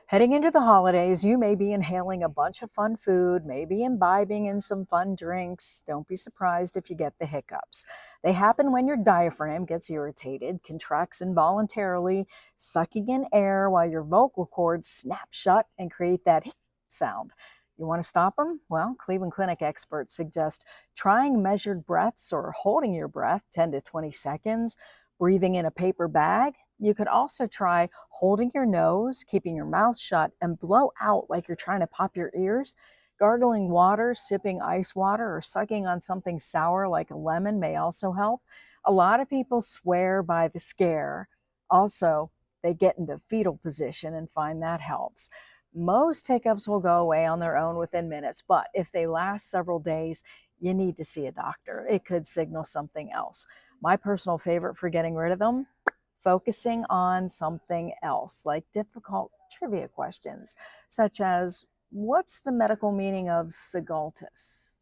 Heading into the holidays, you may be inhaling a bunch of fun food, maybe imbibing in some fun drinks. Don't be surprised if you get the hiccups. They happen when your diaphragm gets irritated, contracts involuntarily, sucking in air while your vocal cords snap shut and create that sound. You want to stop them? Well, Cleveland Clinic experts suggest trying measured breaths or holding your breath 10 to 20 seconds, breathing in a paper bag. You could also try holding your nose, keeping your mouth shut, and blow out like you're trying to pop your ears. Gargling water, sipping ice water, or sucking on something sour like a lemon may also help. A lot of people swear by the scare. Also, they get into fetal position and find that helps. Most hiccups will go away on their own within minutes, but if they last several days, you need to see a doctor. It could signal something else. My personal favorite for getting rid of them: focusing on something else, like difficult trivia questions, such as what's the medical meaning of sigiltus?